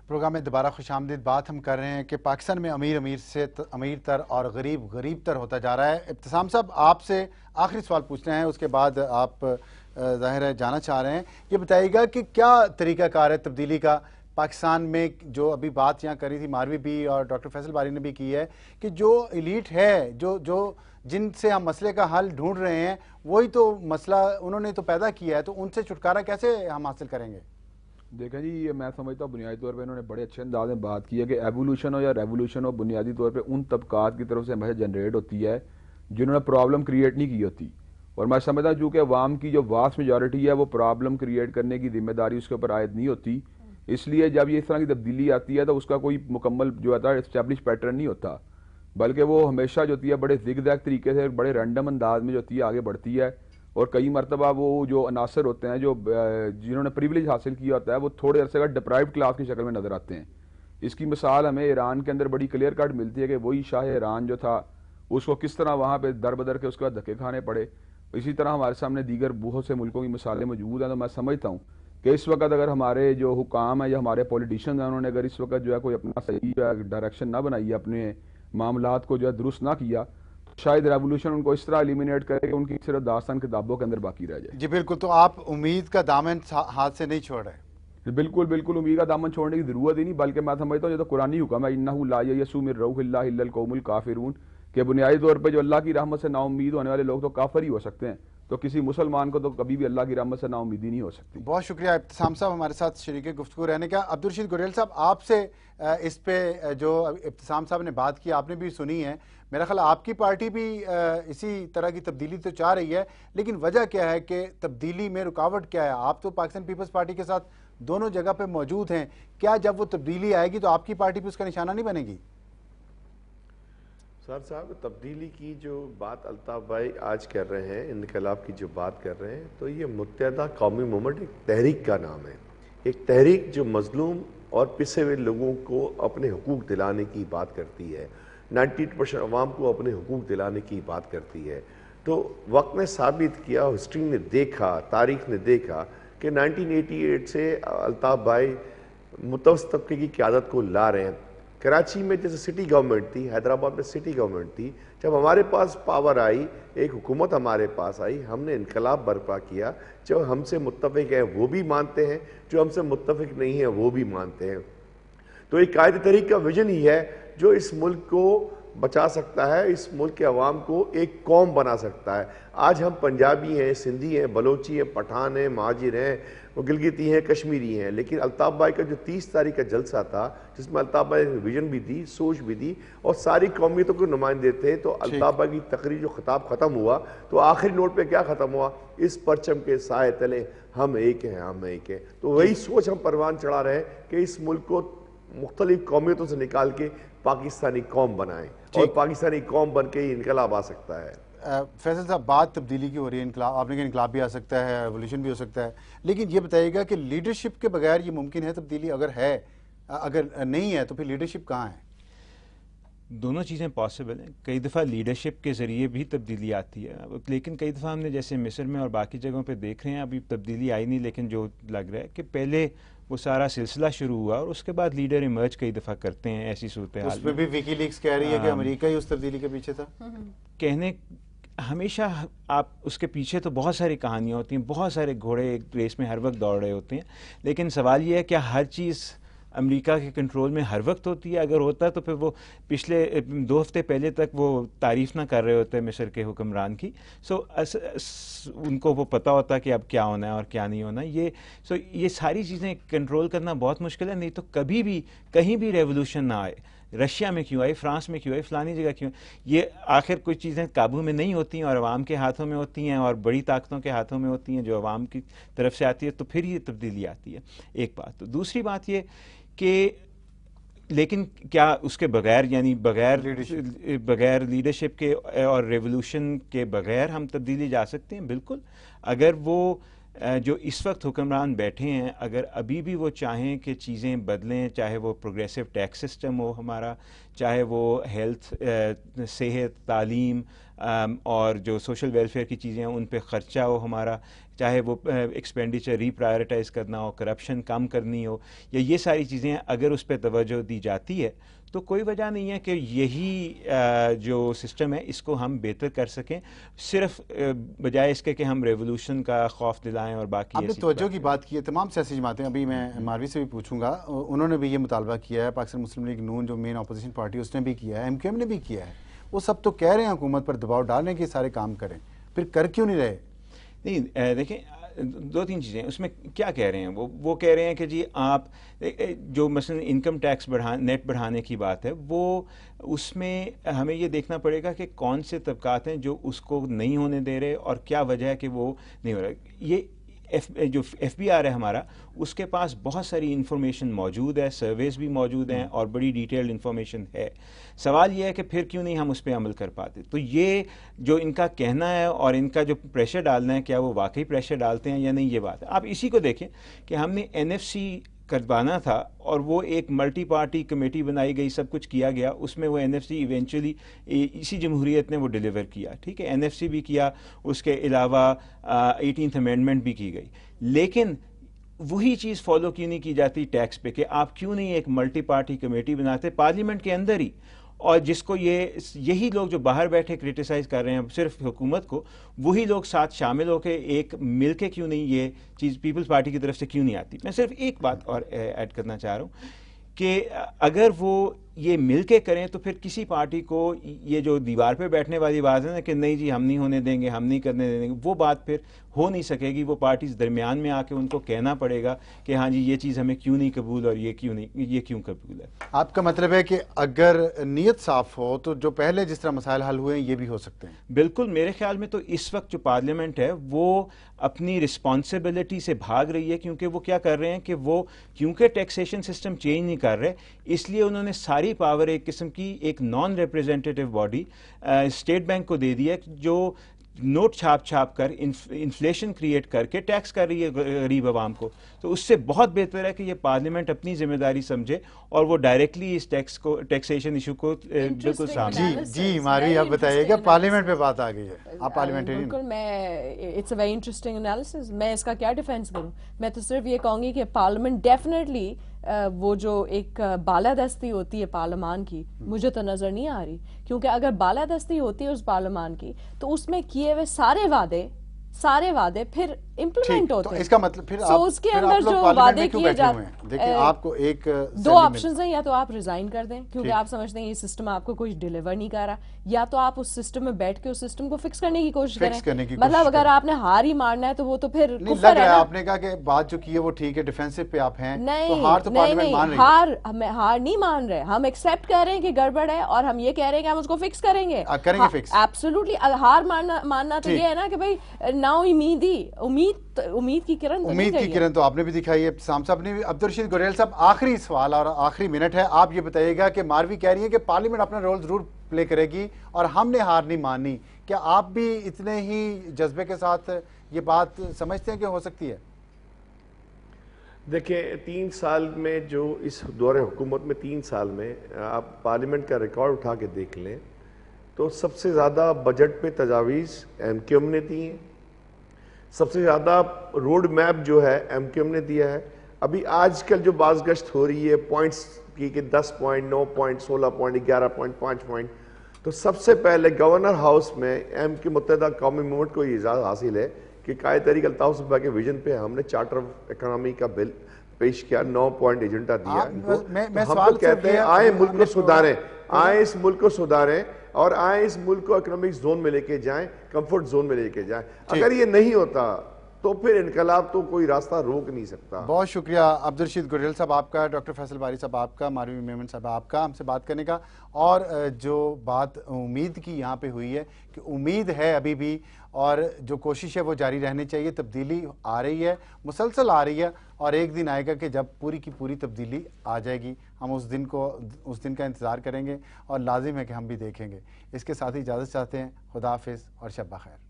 Programme میں دوبارہ خوش آمدید. بات ہم کر رہے ہیں کہ پاکستان میں امیر سے امیر تر اور غریب غریب تر ہوتا جا رہا ہے. ابتسام صاحب, آپ سے آخری سوال پوچھنا ہے, اس کے بعد آپ ظاہر ہے جانا چاہ رہے ہیں. یہ بتائیے گا کہ کیا طریقہ کار ہے تبدیلی کا پاکستان میں؟ جو ابھی بات یہاں کری تھی ماروی بھی اور ڈاکٹر فیصل باری نے بھی کی ہے کہ جو ایلیٹ ہے, جو جن سے ہم مسئلے کا حل ڈھونڈ رہے ہیں, وہی تو مسئلہ انہوں نے تو پیدا کیا ہے, تو ان سے چھٹکارا کیسے ہم حاصل کریں گے؟ دیکھیں جی, یہ میں سمجھتا ہوں بنیادی طور پہ انہوں نے بڑے اچھے انداز میں بات کی ہے کہ ایوولوشن ہو یا ریوولوشن ہو, بنیادی طور پہ ان طبقات کی طرف سے ہمیشہ جنریٹ ہوتی ہے جنہوں نے پرابلم کریٹ نہیں کی ہوتی. اور میں سمجھتا ہوں چونکہ عوام کی جو واسٹ میجورٹی ہے وہ پرابلم کریٹ کرنے کی ذمہ داری اس کے اوپر عائد نہیں ہوتی, اس لیے جب یہ اس طرح کی تبدیلی آتی ہے تو اس کا کوئی مکمل جو ہوتا ہے اسٹیبلش پیٹرن نہیں ہوتا, بلکہ وہ ہمیشہ جو ہوتی ہے بڑے زگ زیگ طریقے سے بڑے رینڈم انداز میں جو ہوتی ہے آگے بڑھتی ہے. اور کئی مرتبہ وہ جو عناصر ہوتے ہیں جو جنہوں نے پریویلیج حاصل کیا ہوتا ہے وہ تھوڑے عرصے کا ڈپرائیوڈ کلاس کی شکل میں نظر آتے ہیں. اس کی مثال ہمیں ایران کے اندر بڑی کلیئر کٹ ملتی ہے کہ وہی شاہ ایران جو تھا اس کو کس طرح وہاں پہ در بدر کے اس کے بعد دھکے کھانے پڑے. اسی طرح ہمارے سامنے دیگر بہت سے ملکوں کی مثالیں موجود ہیں. تو میں سمجھتا ہوں کہ اس وقت اگر ہمارے جو حکام ہیں یا ہمارے پولیٹیشین ہیں انہوں نے اگر اس وقت جو ہے کوئی اپنا صحیح ڈائریکشن نہ بنائی ہے, اپنے معاملات کو جو ہے درست نہ کیا, شاید ریوولوشن ان کو اس طرح ایلیمینیٹ کرے کہ ان کی صرف داستان کتابوں کے اندر باقی رہ جائے. جی بالکل, تو آپ امید کا دامن ہاتھ سے نہیں چھوڑ رہے؟ بالکل بالکل, امید کا دامن چھوڑنے کی ضرورت ہی نہیں, بلکہ میں سمجھتا ہوں یہ تو قرآنی حکم ہے, انہ لا یئس من روح اللہ الا القوم الکافرون, کہ بنیادی طور پہ جو اللہ کی رحمت سے نا امید ہونے والے لوگ تو کافر ہی ہو سکتے ہیں, تو کسی مسلمان کو تو کبھی بھی اللہ کی رحمت سے نا امیدی نہیں ہو سکتی. بہت شکریہ ابتسام صاحب ہمارے ساتھ شریک گفتگو رہنے کا. عبدالرشید گریل صاحب, آپ سے اس پہ جو ابتسام صاحب نے بات کی آپ نے بھی سنی ہے, میرا خیال آپ کی پارٹی بھی اسی طرح کی تبدیلی تو چاہ رہی ہے, لیکن وجہ کیا ہے کہ تبدیلی میں رکاوٹ کیا ہے؟ آپ تو پاکستان پیپلز پارٹی کے ساتھ دونوں جگہ پہ موجود ہیں, کیا جب وہ تبدیلی آئے گی تو آپ کی پارٹی پہ اس کا نشانہ نہیں بنے گی؟ صاحب, تبدیلی کی جو بات الطاف بھائی آج کر رہے ہیں, انقلاب کی جو بات کر رہے ہیں, تو یہ متحدہ قومی موومنٹ ایک تحریک کا نام ہے. ایک تحریک جو مظلوم اور پسے ہوئے لوگوں کو اپنے حقوق دلانے کی بات کرتی ہے, 98% عوام کو اپنے حقوق دلانے کی بات کرتی ہے. تو وقت نے ثابت کیا, ہسٹری نے دیکھا, تاریخ نے دیکھا کہ 1988 سے الطاف بھائی متوسط طبقے کی قیادت کو لا رہے ہیں. کراچی میں جیسے سٹی گورنمنٹ تھی, حیدرآباد میں سٹی گورنمنٹ تھی, جب ہمارے پاس پاور آئی, ایک حکومت ہمارے پاس آئی, ہم نے انقلاب برپا کیا. جو ہم سے متفق ہیں وہ بھی مانتے ہیں, جو ہم سے متفق نہیں ہیں وہ بھی مانتے ہیں. تو ایک قائد تحریک کا ویژن ہی ہے جو اس ملک کو بچا سکتا ہے, اس ملک کے عوام کو ایک قوم بنا سکتا ہے. آج ہم پنجابی ہیں, سندھی ہیں, بلوچی ہیں, پٹھان ہیں, مہاجر ہیں, گلگتی ہیں, کشمیری ہیں, لیکن الطاف بھائی کا جو 30 تاریخ کا جلسہ تھا جس میں الطاف بھائی نے ویژن بھی دی, سوچ بھی دی اور ساری قومیتوں کے نمائندے تھے, تو الطاف بھائی کی تقریر جو خطاب ختم ہوا تو آخری نوٹ پہ کیا ختم ہوا؟ اس پرچم کے سائے تلے ہم ایک ہیں, ہم ایک ہیں. تو وہی سوچ ہم پروان چڑھا رہے ہیں کہ اس ملک کو مختلف قومیتوں سے نکال کے پاکستانی قوم بنائیں, اور پاکستانی قوم بن کے ہی انقلاب آ سکتا ہے. فیصل صاحب, بات تبدیلی کی ہو رہی ہے, انقلاب آپ نے کہا انقلاب بھی آ سکتا ہے, ایولیوشن بھی ہو سکتا ہے, لیکن یہ بتائیے گا کہ لیڈرشپ کے بغیر یہ ممکن ہے تبدیلی؟ اگر ہے, اگر نہیں ہے تو پھر لیڈرشپ کہاں ہے؟ دونوں چیزیں پاسبل ہیں. کئی دفعہ لیڈرشپ کے ذریعے بھی تبدیلی آتی ہے, لیکن کئی دفعہ ہم نے جیسے مصر میں اور باقی جگہوں پہ دیکھ رہے ہیں ابھی تبدیلی آئی نہیں, لیکن جو لگ رہا ہے کہ پہلے وہ سارا سلسلہ شروع ہوا اور اس کے بعد لیڈر ایمرج کئی دفعہ کرتے ہیں ایسی صورتحال. اس پہ بھی ویکی لیکس کہہ رہی ہے کہ امریکہ ہی اس تبدیلی کے پیچھے تھا. کہنے ہمیشہ آپ اس کے پیچھے تو بہت ساری کہانیاں ہوتی ہیں, بہت سارے گھوڑے ایک ریس میں ہر وقت دوڑ رہے ہوتے ہیں, لیکن سوال یہ ہے کہ ہر چیز امریکہ کے کنٹرول میں ہر وقت ہوتی ہے؟ اگر ہوتا تو پھر وہ پچھلے 2 ہفتے پہلے تک وہ تعریف نہ کر رہے ہوتے مصر کے حکمران کی. ان کو وہ پتہ ہوتا کہ اب کیا ہونا ہے اور کیا نہیں ہونا. یہ ساری چیزیں کنٹرول کرنا بہت مشکل ہے, نہیں تو کبھی بھی کہیں بھی ریولوشن نہ آئے. رشیا میں کیوں آئی, فرانس میں کیوں آئی, فلانی جگہ کیوں, یہ آخر کچھ چیزیں قابو میں نہیں ہوتی ہیں اور عوام کے ہاتھوں میں ہوتی ہیں اور بڑی طاقتوں کے ہاتھوں میں ہوتی ہیں جو عوام کی طرف سے آتی ہے, تو پھر یہ تبدیلی آتی ہے. ایک بات. تو دوسری بات یہ کہ لیکن کیا اس کے بغیر, یعنی بغیر لیڈرشپ کے اور ریولوشن کے بغیر ہم تبدیلی جا سکتے ہیں؟ بالکل. اگر وہ جو اس وقت حکمران بیٹھے ہیں اگر ابھی بھی وہ چاہیں کہ چیزیں بدلیں, چاہے وہ پروگریسو ٹیکس سسٹم ہو ہمارا, چاہے وہ ہیلتھ, صحت, تعلیم, اور جو سوشل ویلفیئر کی چیزیں ہیں ان پہ خرچہ ہو ہمارا، چاہے وہ ایکسپینڈیچر ری پرائرٹائز کرنا ہو، کرپشن کم کرنی ہو، یا یہ ساری چیزیں اگر اس پہ توجہ دی جاتی ہے تو کوئی وجہ نہیں ہے کہ یہی جو سسٹم ہے اس کو ہم بہتر کر سکیں، صرف بجائے اس کے کہ ہم ریولوشن کا خوف دلائیں اور باقی آپ نے ایسی توجہ کی بات کی ہے. تمام سیاسی جماعتیں، ابھی میں ماروی سے بھی پوچھوں گا، انہوں نے بھی یہ مطالبہ کیا ہے، پاکستان مسلم لیگ نون جو مین اپوزیشن پارٹی اس نے بھی کیا ہے، ایم کیو ایم نے بھی کیا ہے. وہ سب تو کہہ رہے ہیں حکومت پر دباؤ ڈالنے کے سارے کام کریں، پھر کر کیوں نہیں رہے؟ نہیں دیکھیں، دو تین چیزیں اس میں کیا کہہ رہے ہیں. وہ کہہ رہے ہیں کہ جی آپ جو مثلا انکم ٹیکس نیٹ بڑھانے کی بات ہے، وہ اس میں ہمیں یہ دیکھنا پڑے گا کہ کون سے طبقات ہیں جو اس کو نہیں ہونے دے رہے اور کیا وجہ ہے کہ وہ نہیں ہو رہا. یہ جو ایف بی آر ہے ہمارا، اس کے پاس بہت ساری انفارمیشن موجود ہے، سرویز بھی موجود ہیں اور بڑی ڈیٹیلڈ انفارمیشن ہے. سوال یہ ہے کہ پھر کیوں نہیں ہم اس پہ عمل کر پاتے. تو یہ جو ان کا کہنا ہے اور ان کا جو پریشر ڈالنا ہے، کیا وہ واقعی پریشر ڈالتے ہیں یا نہیں، یہ بات ہے. آپ اسی کو دیکھیں کہ ہم نے این ایف سی کروانا تھا اور وہ ایک ملٹی پارٹی کمیٹی بنائی گئی، سب کچھ کیا گیا، اس میں وہ این ایف سی ایونچولی اسی جمہوریت نے وہ ڈیلیور کیا. ٹھیک ہے، این ایف سی بھی کیا، اس کے علاوہ 18th امینڈمنٹ بھی کی گئی. لیکن وہی چیز فالو کیوں نہیں کی جاتی ٹیکس پہ، کہ آپ کیوں نہیں ایک ملٹی پارٹی کمیٹی بناتے پارلیمنٹ کے اندر ہی، اور جس کو یہی لوگ جو باہر بیٹھے کرٹیسائز کر رہے ہیں صرف حکومت کو، وہی لوگ ساتھ شامل ہو کے ایک مل کے کیوں نہیں یہ چیز پیپلز پارٹی کی طرف سے کیوں نہیں آتی. میں صرف ایک بات اور ایڈ کرنا چاہ رہا ہوں کہ اگر وہ یہ مل کے کریں تو پھر کسی پارٹی کو یہ جو دیوار پہ بیٹھنے والی بات ہے نا کہ نہیں جی ہم نہیں ہونے دیں گے، ہم نہیں کرنے دیں گے، وہ بات پھر ہو نہیں سکے گی. وہ پارٹیز درمیان میں آ کے ان کو کہنا پڑے گا کہ ہاں جی یہ چیز ہمیں کیوں نہیں قبول اور یہ کیوں قبول ہے. آپ کا مطلب ہے کہ اگر نیت صاف ہو تو جو پہلے جس طرح مسائل حل ہوئے ہیں یہ بھی ہو سکتے ہیں؟ بالکل. میرے خیال میں تو اس وقت جو پارلیمنٹ ہے وہ اپنی رسپانسبلٹی سے بھاگ رہی ہے، کیونکہ وہ کیا کر رہے ہیں کہ وہ کیونکہ ٹیکسیشن سسٹم چینج نہیں کر رہے، اس لیے انہوں نے ساری پاور ایک قسم کی ایک naan representative body state bank کو دے دی ہے، جو نوٹ چھاپ کر انفلیشن کریٹ کر کے ٹیکس کر رہی ہے غریب عوام کو. تو اس سے بہت بہتر ہے کہ یہ پارلیمنٹ اپنی ذمہ داری سمجھے اور وہ ڈائریکٹلی اس ٹیکسیشن ایشو کو بالکل سامنے. جی ماروی آپ بتائیے گا، پارلیمنٹ پہ بات آ گئی ہے، آپ پارلیمنٹرین. بالکل، it's a very interesting analysis. میں اس کا کیا ڈیفینس کروں؟ میں تو صرف یہ کہوں گی کہ پارلیمنٹ ڈیفینیٹلی وہ جو ایک بالادستی ہوتی ہے پارلیمان کی، مجھے تو نظر نہیں آ رہی. کیونکہ اگر بالادستی ہوتی ہے اس پارلیمان کی تو اس میں کیے ہوئے سارے وعدے پھر امپلیمنٹ ہوتے ہیں. اس کا مطلب پھر اس کے اندر جو وعدے کیے جاتے ہیں، دیکھیں آپ کو ایک دو آپشنز ہیں، یا تو آپ ریزائن کر دیں کیونکہ آپ سمجھتے ہیں یہ سسٹم آپ کو کچھ ڈیلیور نہیں کر رہا، یا تو آپ اس سسٹم میں بیٹھ کے اس سسٹم کو فکس کرنے کی کوشش کریں. مطلب اگر آپ نے ہار ہی مارنا ہے تو وہ تو پھر کفر ہے. آپ نے کہا کہ بات جو کی ہے وہ ٹھیک ہے، ڈیفینسو پہ آپ ہیں، تو ہار تو پارلیمنٹ مان رہی ہے. ہار نہیں مان رہے، ہم ایکسیپٹ کر رہے ہیں کہ گڑبڑ ہے اور ہم یہ کہہ رہے ہیں کہ ہم اس کو فکس کریں گے. ایبسولوٹلی. ہار ماننا تو یہ ہے نا کہ بھائی ناؤ امید کی کرن تو آپ نے بھی دکھائی ہے. ابتسام صاحب نے بھی. عبدالرشید گوریل صاحب، آخری سوال اور آخری منٹ ہے، آپ یہ بتائیے گا کہ ماروی کہہ رہی ہے کہ پارلیمنٹ اپنا رول ضرور پلے کرے گی اور ہم نے ہار نہیں ماننی، کیا آپ بھی اتنے ہی جذبے کے ساتھ یہ بات سمجھتے ہیں کہ ہو سکتی ہے؟ دیکھیں 3 سال میں جو اس دور حکومت میں 3 سال میں آپ پارلیمنٹ کا ریکارڈ اٹھا کے دیکھ لیں تو سب سے زیادہ بجٹ پہ تجاویز ایم کیو ایم نے دی ہیں، سب سے زیادہ روڈ میپ جو ہے ایم کیو ایم نے دیا ہے. ابھی آج کل جو باز گشت ہو رہی ہے پوائنٹس کی کہ 10 point 9 point 16 point 11 point 5 point, تو سب سے پہلے گورنر ہاؤس میں ایم کے متحدہ قومی موومنٹ کو یہ اعزاز حاصل ہے کہ قائد تحریک الطاف صفا کے ویژن پہ ہم نے چارٹر آف اکنامی کا بل پیش کیا، 9 پوائنٹ ایجنڈا دیا. ہم تو کہتے ہیں آئیں ملک کو سدھاریں، آئیں اس ملک کو سدھاریں اور آئیں اس ملک کو اکنامک زون میں لے کے جائیں، کمفرٹ زون میں لے کے جائیں. اگر یہ نہیں ہوتا تو پھر انقلاب تو کوئی راستہ روک نہیں سکتا. بہت شکریہ عبدالرشید گوریل صاحب آپ کا، ڈاکٹر فیصل باری صاحب آپ کا، ماروی میمن صاحب آپ کا ہم سے بات کرنے کا. اور جو بات امید کی یہاں پہ ہوئی ہے کہ امید ہے ابھی بھی، اور جو کوشش ہے وہ جاری رہنی چاہیے. تبدیلی آ رہی ہے، مسلسل آ رہی ہے، اور ایک دن آئے گا کہ جب پوری کی پوری تبدیلی آ جائے گی. ہم اس دن کا انتظار کریں گے اور لازم ہے کہ ہم بھی دیکھیں گے. اس کے ساتھ ہی اجازت چاہتے ہیں. خدا حافظ اور شب بخیر.